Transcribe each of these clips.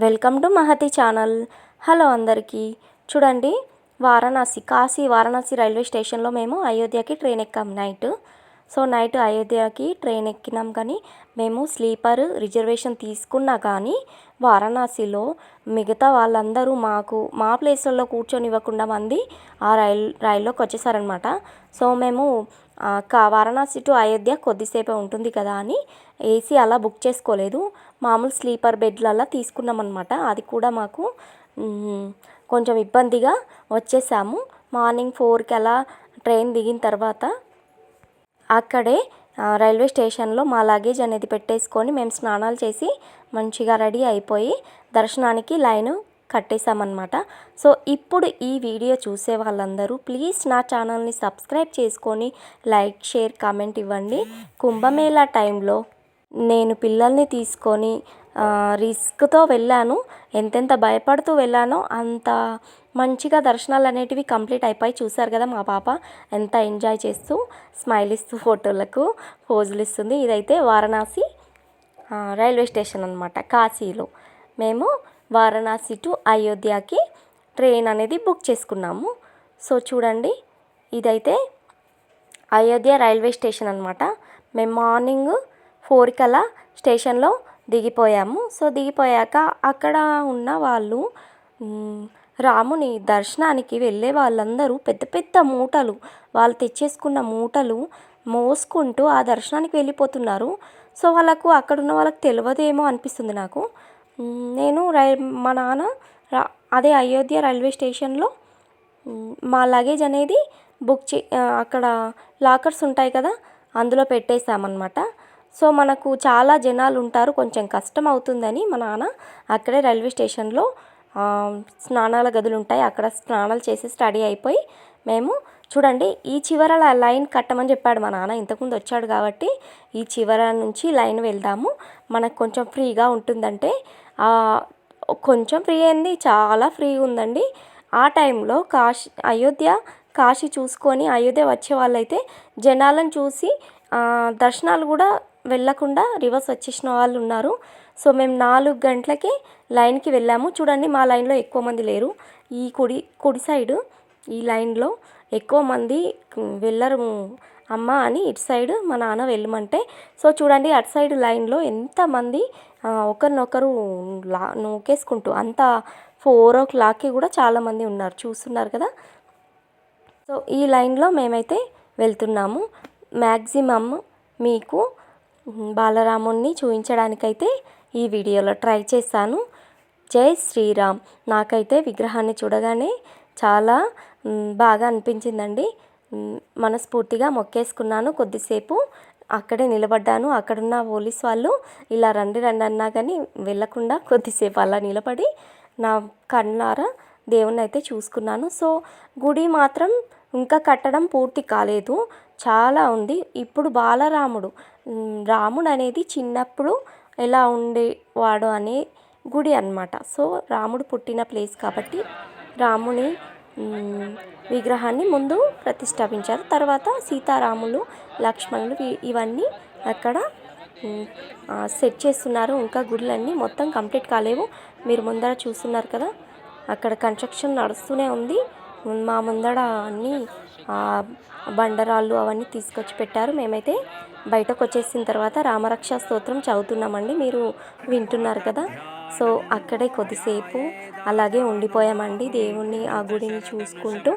Welcome to Mahathi channel. Hello అందరికీ. చూడండి, Kashi Varanasi railway స్టేషన్లో మేము అయోధ్యకి ట్రైన్ ఎక్కాం నైట్. నైట్ అయోధ్యకి ట్రైన్ ఎక్కినాం, కానీ మేము స్లీపర్ రిజర్వేషన్ తీసుకున్నా కానీ వారణాసిలో మిగతా వాళ్ళందరూ మా ప్లేస్లలో కూర్చొనివ్వకుండా మంది ఆ రైల్లోకి వచ్చేసారనమాట. మేము వారణాసి టు అయోధ్య కొద్దిసేపే ఉంటుంది కదా అని ఏసీ అలా బుక్ చేసుకోలేదు, మామూలు స్లీపర్ బెడ్లలా తీసుకున్నాం అనమాట. అది కూడా మాకు కొంచెం ఇబ్బందిగా వచ్చేసాము. మార్నింగ్ 4కి అలా ట్రైన్ దిగిన తర్వాత అక్కడే రైల్వే స్టేషన్లో మా లగేజ్ అనేది పెట్టేసుకొని మేము స్నానాలు చేసి మంచిగా రెడీ అయిపోయి దర్శనానికి లైన్ కట్టేసామన్నమాట. ఇప్పుడు ఈ వీడియో చూసే వాళ్ళందరూ ప్లీజ్ నా ఛానల్ని సబ్స్క్రైబ్ చేసుకొని లైక్, షేర్, కామెంట్ ఇవ్వండి. కుంభమేళా టైంలో నేను పిల్లల్ని తీసుకొని రిస్క్తో వెళ్ళాను. ఎంతెంత భయపడుతూ వెళ్ళానో అంత మంచిగా దర్శనాలు అనేటివి కంప్లీట్ అయిపోయి. చూశారు కదా, మా పాప ఎంత ఎంజాయ్ చేస్తూ స్మైల్ ఇస్తూ ఫోటోలకు పోజులు ఇస్తుంది. ఇదైతే వారణాసి రైల్వే స్టేషన్ అనమాట. కాశీలో మేము వారణాసి టు అయోధ్యకి ట్రైన్ అనేది బుక్ చేసుకున్నాము. చూడండి, ఇదైతే అయోధ్య రైల్వే స్టేషన్ అనమాట. మేము మార్నింగ్ 4కి అలా స్టేషన్లో దిగిపోయాము. దిగిపోయాక అక్కడ ఉన్న వాళ్ళు రాముని దర్శనానికి వెళ్ళే వాళ్ళందరూ పెద్ద పెద్ద మూటలు, వాళ్ళు తెచ్చేసుకున్న మూటలు మోసుకుంటూ ఆ దర్శనానికి వెళ్ళిపోతున్నారు. వాళ్ళకు అక్కడున్న వాళ్ళకి తెలియదేమో అనిపిస్తుంది నాకు. మా నాన్న అదే అయోధ్య రైల్వే స్టేషన్లో మా లగేజ్ అనేది అక్కడ లాకర్స్ ఉంటాయి కదా, అందులో పెట్టేసామన్నమాట. మనకు చాలా జనాలు ఉంటారు, కొంచెం కష్టం అవుతుందని మా నాన్న అక్కడే రైల్వే స్టేషన్లో స్నానాల గదులు ఉంటాయి, అక్కడ స్నానాలు చేసి రెడీ అయిపోయి మేము చూడండి ఈ చివర లైన్ కట్టమని చెప్పాడు మా నాన్న. ఇంతకుముందు వచ్చాడు కాబట్టి ఈ చివర నుంచి లైన్ వెళ్దాము, మనకు కొంచెం ఫ్రీగా ఉంటుందంటే కొంచెం ఫ్రీ అయింది, చాలా ఫ్రీ ఉందండి. ఆ టైంలో కాశీ చూసుకొని అయోధ్య వచ్చే వాళ్ళైతే జనాలను చూసి దర్శనాలు కూడా వెళ్ళకుండా రివర్స్ వచ్చేసిన వాళ్ళు ఉన్నారు. మేము 4 గంటలకి లైన్కి వెళ్ళాము. చూడండి, మా లైన్లో ఎక్కువ మంది లేరు. ఈ కుడి సైడు ఈ లైన్లో ఎక్కువ మంది వెళ్ళరు అమ్మ అని ఇటు సైడ్ మా నాన్న వెళ్ళమంటే. చూడండి, అటు సైడ్ లైన్లో ఎంతమంది ఒకరినొకరు నూకేసుకుంటూ అంత 4 o'clockకి కూడా చాలామంది ఉన్నారు, చూస్తున్నారు కదా. ఈ లైన్లో మేమైతే వెళ్తున్నాము. మ్యాక్సిమమ్ మీకు బాలరాముణ్ణి చూపించడానికైతే ఈ వీడియోలో ట్రై చేశాను. జై శ్రీరామ్. నాకైతే విగ్రహాన్ని చూడగానే చాలా బాగా అనిపించిందండి. మనస్ఫూర్తిగా మొక్కేసుకున్నాను. కొద్దిసేపు అక్కడే నిలబడ్డాను. అక్కడున్న పోలీస్ వాళ్ళు ఇలా రండి అన్నా కానీ వెళ్ళకుండా కొద్దిసేపు అలా నిలబడి నా కళ్ళారా దేవుణ్ణి అయితే చూసుకున్నాను. గుడి మాత్రం ఇంకా కట్టడం పూర్తి కాలేదు, చాలా ఉంది. ఇప్పుడు రాముడు అనేది చిన్నప్పుడు ఎలా ఉండేవాడు అనే గుడి అన్నమాట. రాముడు పుట్టిన ప్లేస్ కాబట్టి రాముని విగ్రహాన్ని ముందు ప్రతిష్ఠాపించారు. తర్వాత సీతారాములు, లక్ష్మణులు ఇవన్నీ అక్కడ సెట్ చేస్తున్నారు. ఇంకా గుడులన్నీ మొత్తం కంప్లీట్ కాలేవు. మీరు ముందర చూస్తున్నారు కదా, అక్కడ కన్స్ట్రక్షన్ నడుస్తూనే ఉంది. మా ముందర అన్నీ బండరాళ్ళు అవన్నీ తీసుకొచ్చి పెట్టారు. మేమైతే బయటకు వచ్చేసిన తర్వాత రామరక్ష స్తోత్రం చదువుతున్నామండి, మీరు వింటున్నారు కదా. అక్కడే కొద్దిసేపు అలాగే ఉండిపోయామండి, దేవుణ్ణి ఆ గుడిని చూసుకుంటూ.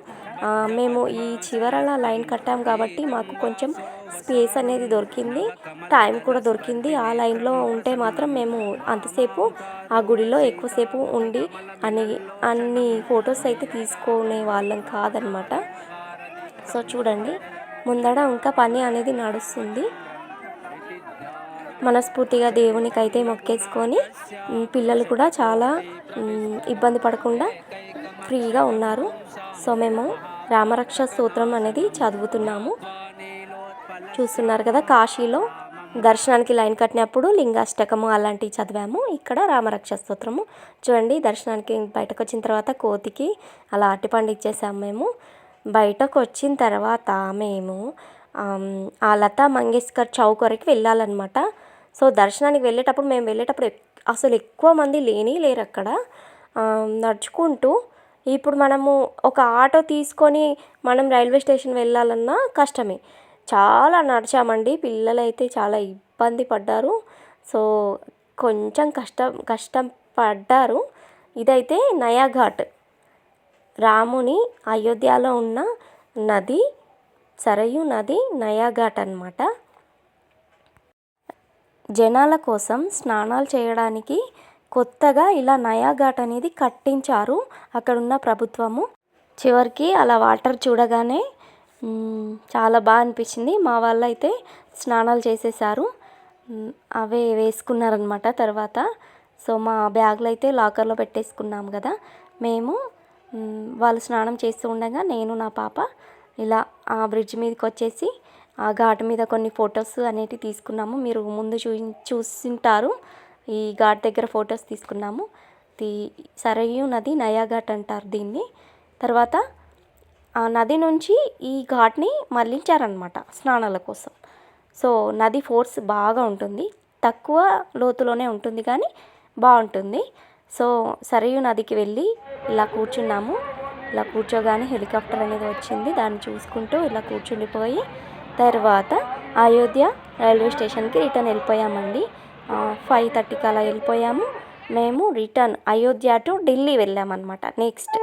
మేము ఈ చివరల లైన్ కట్టాం కాబట్టి మాకు కొంచెం స్పేస్ అనేది దొరికింది, టైం కూడా దొరికింది. ఆ లైన్లో ఉంటే మాత్రం మేము అంతసేపు ఆ గుడిలో ఎక్కువసేపు ఉండి అన్ని ఫొటోస్ అయితే తీసుకునే వాళ్ళం కాదనమాట. చూడండి, ముందడ ఇంకా పని అనేది నడుస్తుంది. మనస్ఫూర్తిగా దేవునికైతే మొక్కేసుకొని పిల్లలు కూడా చాలా ఇబ్బంది పడకుండా ఫ్రీగా ఉన్నారు. మేము రామరక్ష స్తోత్రం అనేది చదువుతున్నాము. చూస్తున్నారు కదా, కాశీలో దర్శనానికి లైన్ కట్టినప్పుడు లింగాష్టకము అలాంటివి చదివాము. ఇక్కడ రామరక్ష స్తోత్రము. చూడండి, దర్శనానికి బయటకు వచ్చిన తర్వాత కోతికి అలా అరటిపండు ఇచ్చేసాము. మేము బయటకు వచ్చిన తర్వాత మేము ఆ లతా మంగేష్కర్ చౌక్ వరకు వెళ్ళాలన్నమాట. దర్శనానికి వెళ్ళేటప్పుడు అసలు ఎక్కువ మంది లేరు అక్కడ. నడుచుకుంటూ ఇప్పుడు మనము ఒక ఆటో తీసుకొని మనం రైల్వే స్టేషన్ వెళ్ళాలన్నా కష్టమే. చాలా నడిచామండి. పిల్లలైతే చాలా ఇబ్బంది పడ్డారు. సో కొంచెం కష్టం పడ్డారు. ఇదైతే నయా ఘాట్, రాముని అయోధ్యలో ఉన్న నది, సరయూ నది నయా ఘాట్ అన్నమాట. జనాల కోసం స్నానాలు చేయడానికి కొత్తగా ఇలా నయా ఘాట్ అనేది కట్టించారు అక్కడున్న ప్రభుత్వము. చివరికి అలా వాటర్ చూడగానే చాలా బాగా అనిపించింది. మా వాళ్ళు అయితే స్నానాలు చేసేసారు, అవే వేసుకున్నారనమాట తర్వాత. సో మా బ్యాగులు అయితే లాకర్లో పెట్టేసుకున్నాం కదా మేము. వాళ్ళు స్నానం చేస్తూ ఉండగా నేను నా పాప ఇలా ఆ బ్రిడ్జ్ మీదకి వచ్చేసి ఆ ఘాట్ మీద కొన్ని ఫొటోస్ అనేటివి తీసుకున్నాము. మీరు ముందు చూసింటారు, ఈ ఘాట్ దగ్గర ఫొటోస్ తీసుకున్నాము. సరయూ నది నయా ఘాట్ అంటారు దీన్ని. తర్వాత ఆ నది నుంచి ఈ ఘాట్ని మళ్ళించారనమాట స్నానాల కోసం. సో నది ఫోర్స్ బాగా ఉంటుంది, తక్కువ లోతులోనే ఉంటుంది కానీ బాగుంటుంది. సో సరయూ నదికి వెళ్ళి ఇలా కూర్చున్నాము. ఇలా కూర్చోగానే హెలికాప్టర్ అనేది వచ్చింది, దాన్ని చూసుకుంటూ ఇలా కూర్చుండిపోయి తర్వాత అయోధ్య రైల్వే స్టేషన్కి రిటర్న్ వెళ్ళిపోయామండి. 5:30కి అలా వెళ్ళిపోయాము మేము. రిటర్న్ అయోధ్య టు ఢిల్లీ వెళ్ళామన్నమాట. నెక్స్ట్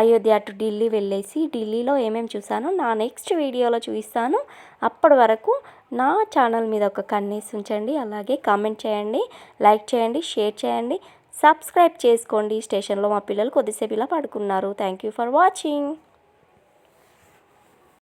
అయోధ్య టు ఢిల్లీ వెళ్ళేసి ఢిల్లీలో ఏమేమి చూసానో నా నెక్స్ట్ వీడియోలో చూపిస్తాను. అప్పటి వరకు నా ఛానల్ మీద ఒక కన్నేసి ఉంచండి, అలాగే కామెంట్ చేయండి, లైక్ చేయండి, షేర్ చేయండి, సబ్స్క్రైబ్ చేసుకోండి. స్టేషన్లో మా పిల్లలు కొద్దిసేపు ఇలా పడుకున్నారు. Thank you for watching.